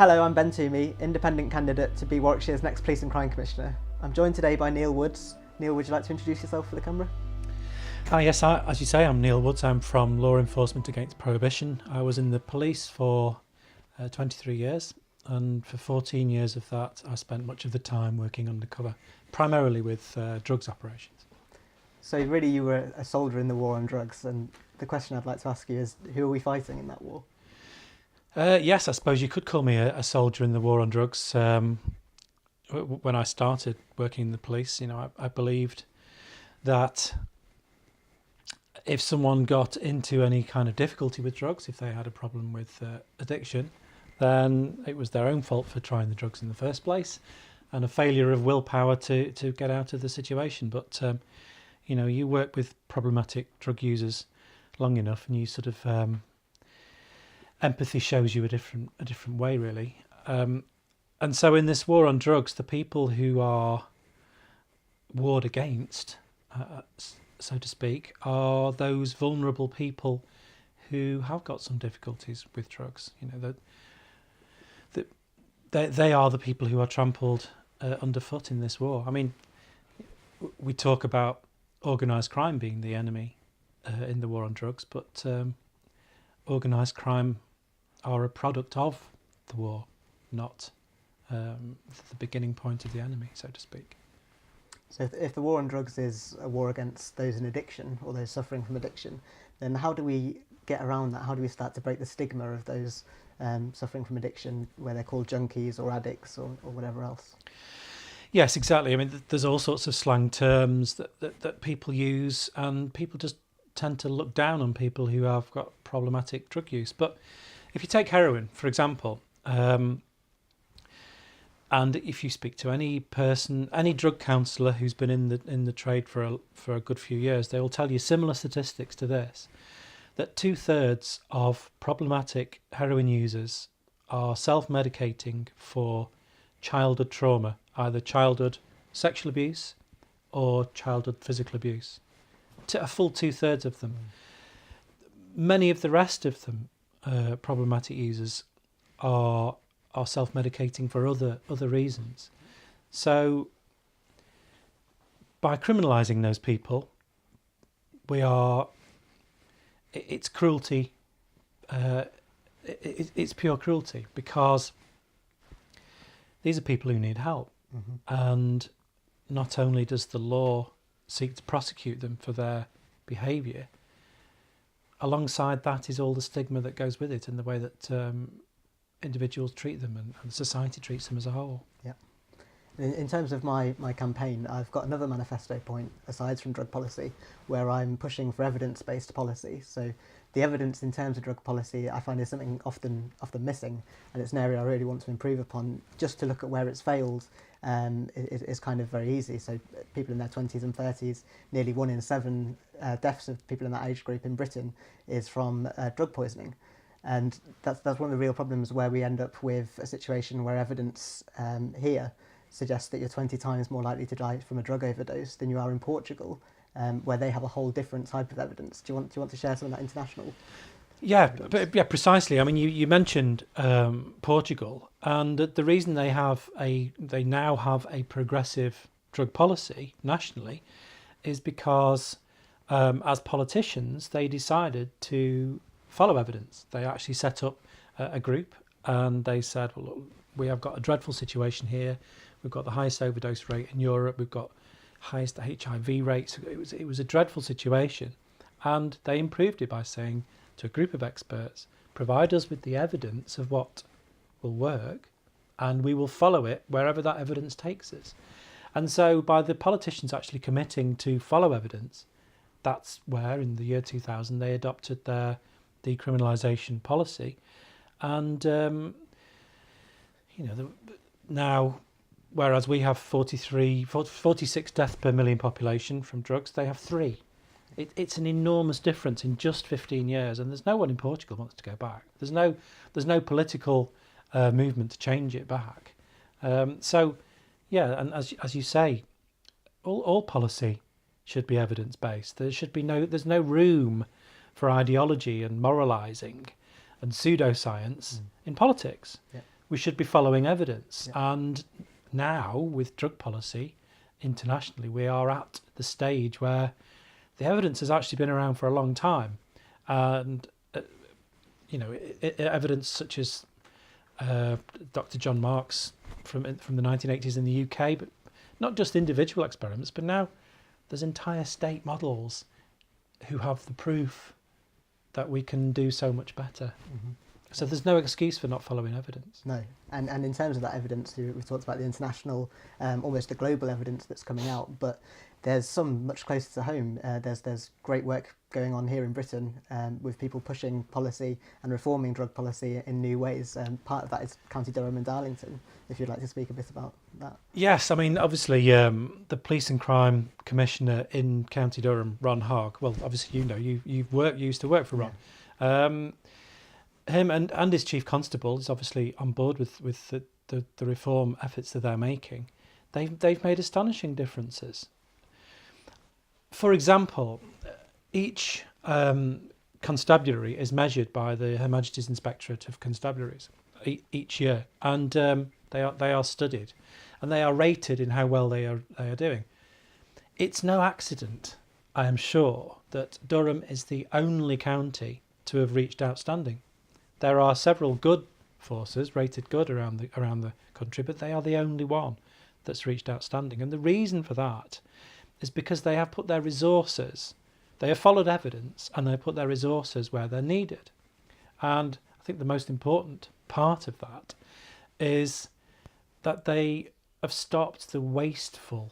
Hello, I'm Ben Toomey, independent candidate to be Warwickshire's next Police and Crime Commissioner. I'm joined today by Neil Woods. Neil, would you like to introduce yourself for the camera? Yes, as you say, I'm Neil Woods. I'm from Law Enforcement Against Prohibition. I was in the police for 23 years, and for 14 years of that I spent much of the time working undercover, primarily with drugs operations. So really you were a soldier in the war on drugs, and the question I'd like to ask you is, who are we fighting in that war? Yes, I suppose you could call me a soldier in the war on drugs. When I started working in the police, I believed that if someone got into any kind of difficulty with drugs, if they had a problem with addiction, then it was their own fault for trying the drugs in the first place, and a failure of willpower to get out of the situation. But you work with problematic drug users long enough, and you sort of empathy shows you a different way, really. And so in this war on drugs, the people who are warred against, so to speak, are those vulnerable people who have got some difficulties with drugs. They are the people who are trampled underfoot in this war. I mean, we talk about organised crime being the enemy in the war on drugs, but organised crime are a product of the war, not the beginning point of the enemy, so to speak. So if the war on drugs is a war against those in addiction or those suffering from addiction, then how do we get around that? How do we start to break the stigma of those suffering from addiction, where they're called junkies or addicts or whatever else? Yes, exactly. I mean, there's all sorts of slang terms that people use, and people just tend to look down on people who have got problematic drug use. But if you take heroin, for example, and if you speak to any person, any drug counsellor who's been in the trade for a good few years, they will tell you similar statistics to this, that 2/3 of problematic heroin users are self-medicating for childhood trauma, either childhood sexual abuse or childhood physical abuse. A full 2/3 of them. Many of the rest of them, problematic users, are self-medicating for other reasons. So by criminalising those people, it's cruelty. It's pure cruelty, because these are people who need help. Mm-hmm. And not only does the law seek to prosecute them for their behaviour, alongside that is all the stigma that goes with it, and the way that individuals treat them and society treats them as a whole. Yeah. In terms of my campaign, I've got another manifesto point aside from drug policy, where I'm pushing for evidence-based policy. So the evidence in terms of drug policy, I find, is something often missing, and it's an area I really want to improve upon. Just to look at where it's failed is kind of very easy. So people in their 20s and 30s, nearly 1 in 7 deaths of people in that age group in Britain is from drug poisoning. And that's one of the real problems, where we end up with a situation where evidence here suggests that you're 20 times more likely to die from a drug overdose than you are in Portugal, where they have a whole different type of evidence. Do you want to share some of that international? Yeah, precisely. I mean, you mentioned Portugal, and the reason they now have a progressive drug policy nationally is because as politicians they decided to follow evidence. They actually set up a group, and they said, well, look, we have got a dreadful situation here. We've got the highest overdose rate in Europe. We've got highest HIV rates. It was a dreadful situation, and they improved it by saying to a group of experts, provide us with the evidence of what will work, and we will follow it wherever that evidence takes us. And so by the politicians actually committing to follow evidence, that's where in the year 2000 they adopted their decriminalisation policy. And now, whereas we have 46 deaths per million population from drugs, they have 3. It's an enormous difference in just 15 years, and there's no one in Portugal wants to go back. There's no political movement to change it back. So, yeah, and as you say, all policy should be evidence based. There's no room for ideology and moralising and pseudoscience in politics. Yeah. we should be following evidence. Yeah. And now, with drug policy internationally, we are at the stage where the evidence has actually been around for a long time. And, evidence such as Dr. John Marks from the 1980s in the UK, but not just individual experiments, but now there's entire state models who have the proof that we can do so much better. Mhm. So there's no excuse for not following evidence. No, and in terms of that evidence, we've talked about the international, almost the global evidence that's coming out, but there's some much closer to home. There's great work going on here in Britain with people pushing policy and reforming drug policy in new ways. Part of that is County Durham and Darlington, if you'd like to speak a bit about that. Yes, I mean, obviously, the Police and Crime Commissioner in County Durham, Ron Hogg, well, obviously, you used to work for Ron. Yeah. Him and his chief constable is obviously on board with the reform efforts that they're making. They've made astonishing differences. For example, each constabulary is measured by the Her Majesty's Inspectorate of Constabularies each year, and they are studied, and they are rated in how well they are doing. It's no accident, I am sure, that Durham is the only county to have reached outstanding. There are several good forces rated good around the country, but they are the only one that's reached outstanding. And the reason for that is because they have put their resources, they have followed evidence, and they have put their resources where they're needed. And I think the most important part of that is that they have stopped the wasteful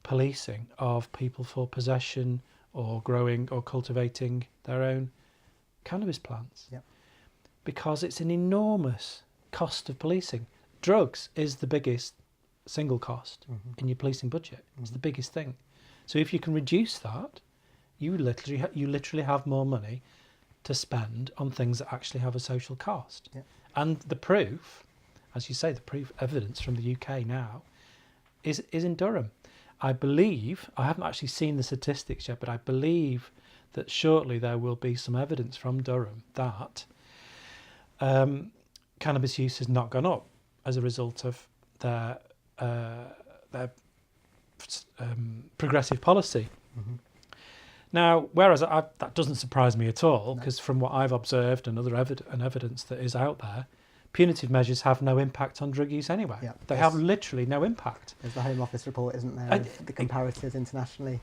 policing of people for possession or growing or cultivating their own cannabis plants. Yep. Because it's an enormous cost of policing. Drugs is the biggest single cost in your policing budget. It's the biggest thing. So if you can reduce that, you literally have more money to spend on things that actually have a social cost. Yep. And the proof, as you say, the proof evidence from the UK now is in Durham. I believe, I haven't actually seen the statistics yet, but I believe that shortly there will be some evidence from Durham that cannabis use has not gone up as a result of their progressive policy. Mm-hmm. Now, whereas that doesn't surprise me at all, because from what I've observed and other evidence that is out there, punitive measures have no impact on drug use anyway. Yeah, they have literally no impact. There's the Home Office report, isn't there, of the comparators internationally,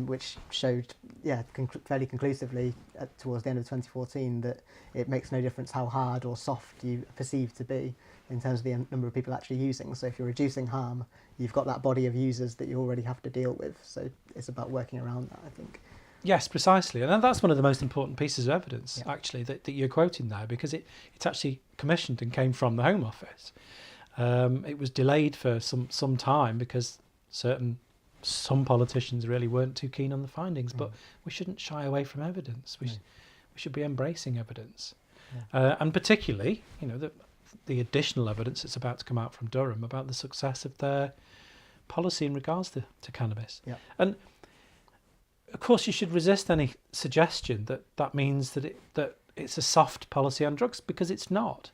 which showed, fairly conclusively towards the end of 2014 that it makes no difference how hard or soft you perceive to be in terms of the number of people actually using. So if you're reducing harm, you've got that body of users that you already have to deal with. So it's about working around that, I think. Yes, precisely. And that's one of the most important pieces of evidence, actually, that you're quoting there, because it's actually commissioned and came from the Home Office. It was delayed for some time because some politicians really weren't too keen on the findings, but we shouldn't shy away from evidence. We should be embracing evidence. Yeah. And particularly, the additional evidence that's about to come out from Durham about the success of their policy in regards to cannabis. Yeah. And of course, you should resist any suggestion that means that it's a soft policy on drugs, because it's not.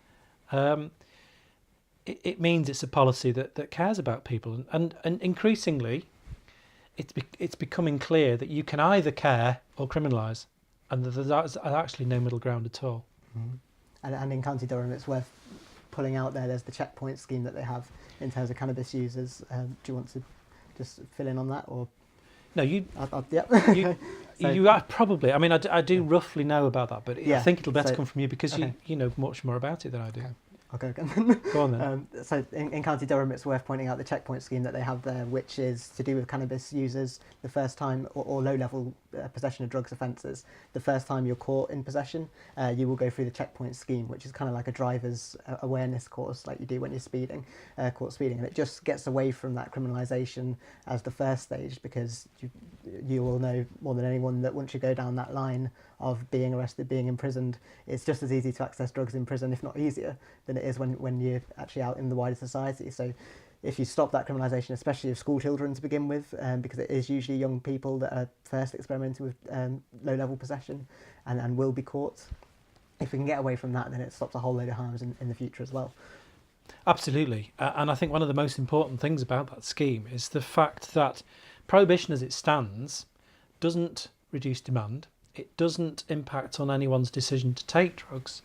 It means it's a policy that cares about people, and increasingly, it's becoming clear that you can either care or criminalise, and there's actually no middle ground at all. Mm-hmm. And in County Durham, it's worth pulling out there. There's the checkpoint scheme that they have in terms of cannabis users. Do you want to just fill in on that, or? No, you So, you are probably. I mean, I do roughly know about that, but I think it'll better come from you because you know much more about it than I do. I'll go again. Go on then. So in County Durham, it's worth pointing out the checkpoint scheme that they have there, which is to do with cannabis users the first time, or low-level possession of drugs offences. The first time you're caught in possession, you will go through the checkpoint scheme, which is kind of like a driver's awareness course, like you do when you're speeding, caught speeding. And it just gets away from that criminalisation as the first stage, because you will know more than anyone that once you go down that line of being arrested, being imprisoned, it's just as easy to access drugs in prison, if not easier, than it is when you're actually out in the wider society. So if you stop that criminalisation, especially of school children to begin with, because it is usually young people that are first experimenting with low-level possession and will be caught, if we can get away from that, then it stops a whole load of harms in the future as well. Absolutely. And I think one of the most important things about that scheme is the fact that prohibition as it stands doesn't reduce demand, it doesn't impact on anyone's decision to take drugs,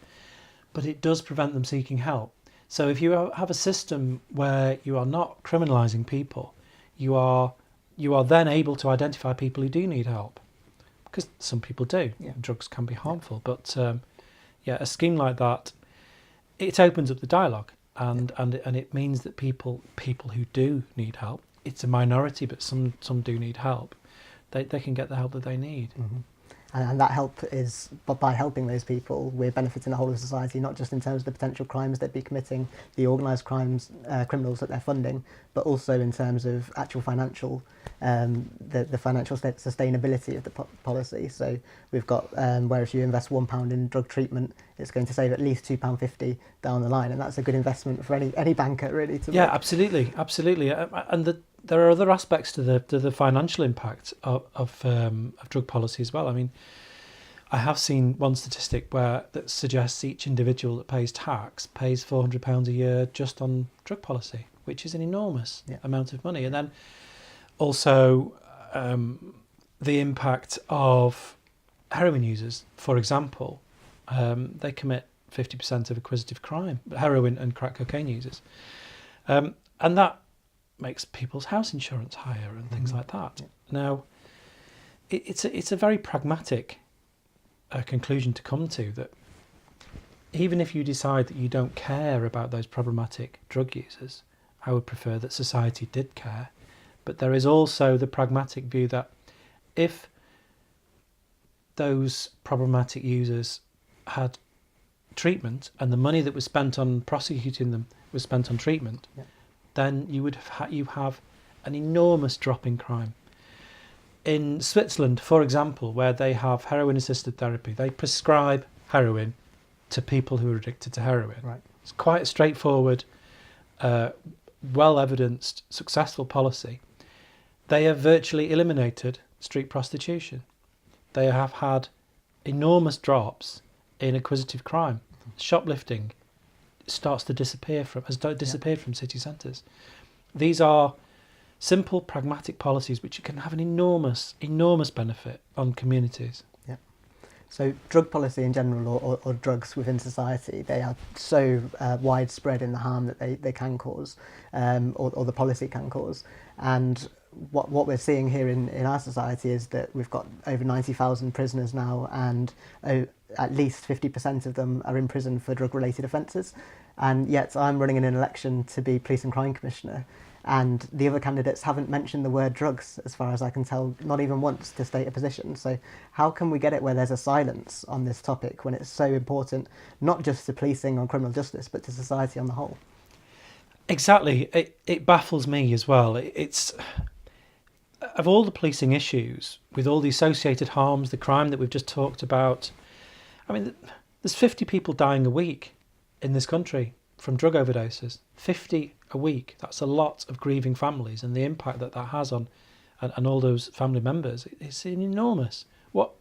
but it does prevent them seeking help. So if you have a system where you are not criminalising people, you are then able to identify people who do need help, because some people do. Yeah. Drugs can be harmful, but a scheme like that, it opens up the dialogue, and it means that people who do need help, it's a minority, but some do need help, they can get the help that they need. Mm-hmm. And that help is, but by helping those people, we're benefiting the whole of society, not just in terms of the potential crimes they'd be committing, the organised crimes, criminals that they're funding, but also in terms of actual financial, the financial sustainability of the policy. So we've got, where if you invest £1 in drug treatment, it's going to save at least £2.50 down the line, and that's a good investment for any banker, really. Yeah, absolutely. And there are other aspects to the financial impact of drug policy as well. I mean, I have seen one statistic that suggests each individual that pays tax pays £400 a year just on drug policy, which is an enormous amount of money. And then also the impact of heroin users, for example, they commit 50% of acquisitive crime, heroin and crack cocaine users, and that makes people's house insurance higher and things like that. Now, it's a very pragmatic conclusion to come to, that even if you decide that you don't care about those problematic drug users, I would prefer that society did care. But there is also the pragmatic view that if those problematic users had treatment and the money that was spent on prosecuting them was spent on treatment, then you have an enormous drop in crime. In Switzerland, for example, where they have heroin-assisted therapy, they prescribe heroin to people who are addicted to heroin. Right. It's quite a straightforward, well-evidenced, successful policy. They have virtually eliminated street prostitution. They have had enormous drops in acquisitive crime. Shoplifting has disappeared from city centres. These are simple, pragmatic policies which can have an enormous benefit on communities. Yeah. So drug policy in general, or drugs within society, they are so widespread in the harm that they can cause, or the policy can cause. And what we're seeing here in our society is that we've got over 90,000 prisoners now, and at least 50% of them are in prison for drug-related offences. And yet I'm running in an election to be Police and Crime Commissioner, and the other candidates haven't mentioned the word drugs, as far as I can tell, not even once, to state a position. So how can we get it where there's a silence on this topic when it's so important, not just to policing or criminal justice, but to society on the whole? Exactly. It baffles me as well. It's of all the policing issues, with all the associated harms, the crime that we've just talked about, I mean, there's 50 people dying a week in this country from drug overdoses. 50 a week. That's a lot of grieving families, and the impact that has on and all those family members, it's enormous. What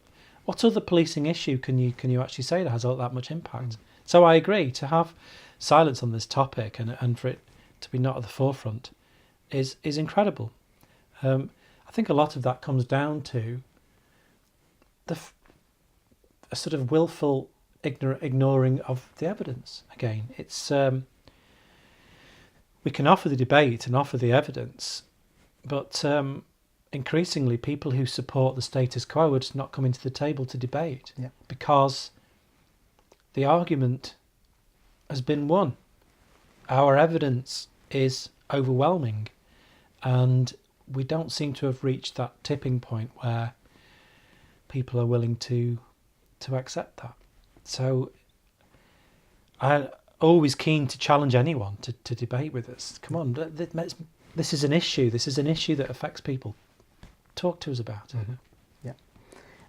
other policing issue can you actually say that has all that much impact? So I agree, to have silence on this topic and for it to be not at the forefront is incredible. I think a lot of that comes down to a sort of willful ignoring of the evidence. Again, it's we can offer the debate and offer the evidence, but increasingly people who support the status quo are just not coming to the table to debate, because the argument has been won. Our evidence is overwhelming, and we don't seem to have reached that tipping point where people are willing to accept that. So I'm always keen to challenge anyone to debate with us. Come on, this is an issue. This is an issue that affects people. Talk to us about it. Yeah.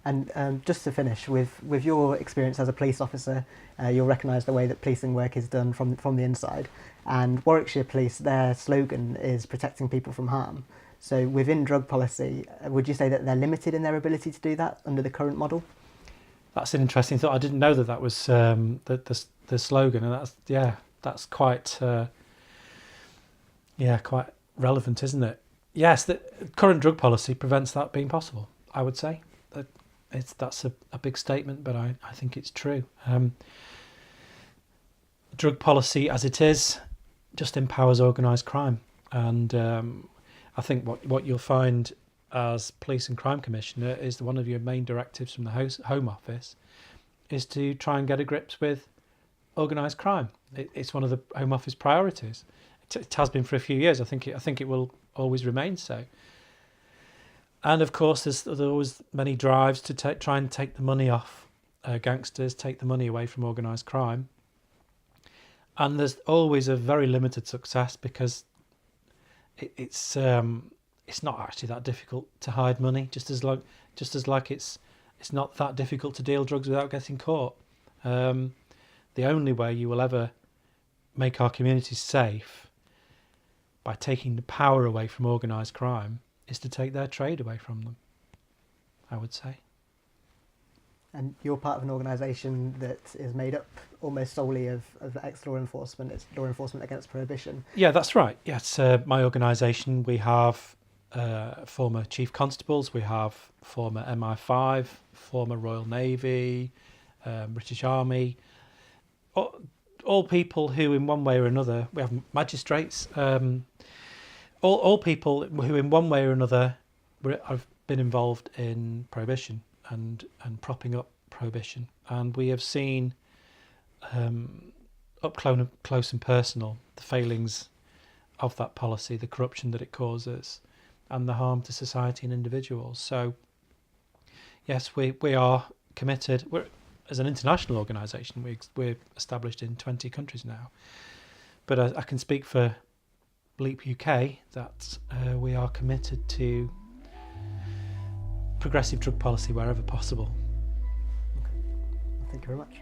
And just to finish, with your experience as a police officer, you'll recognise the way that policing work is done from the inside. And Warwickshire Police, their slogan is protecting people from harm. So within drug policy, would you say that they're limited in their ability to do that under the current model? That's an interesting thought. I didn't know that was the slogan, and that's quite Yeah, quite relevant, isn't it? Yes, the current drug policy prevents that being possible, I would say. That's a big statement, but I think it's true. Drug policy as it is just empowers organised crime. And I think what you'll find as Police and Crime Commissioner is one of your main directives from the Home Office is to try and get a grips with organised crime. It's one of the Home Office priorities. It has been for a few years. I think it will always remain so. And of course, there's always many drives to try and take the money off gangsters, take the money away from organised crime. And there's always a very limited success because it's not actually that difficult to hide money. Just as like it's not that difficult to deal drugs without getting caught. The only way you will ever make our communities safe by taking the power away from organised crime is to take their trade away from them, I would say. And you're part of an organisation that is made up almost solely of ex-law enforcement. It's Law Enforcement Against Prohibition. Yeah, that's right. Yes, my organisation, we have former chief constables, we have former MI5, former Royal Navy, British Army, all people who in one way or another, we have magistrates, all people who in one way or another have been involved in prohibition and propping up prohibition. And we have seen up close and personal the failings of that policy, the corruption that it causes, and the harm to society and individuals. So yes, we are committed. As an international organisation, we're established in 20 countries now. But I can speak for Leap UK that we are committed to progressive drug policy wherever possible. Okay. Thank you very much.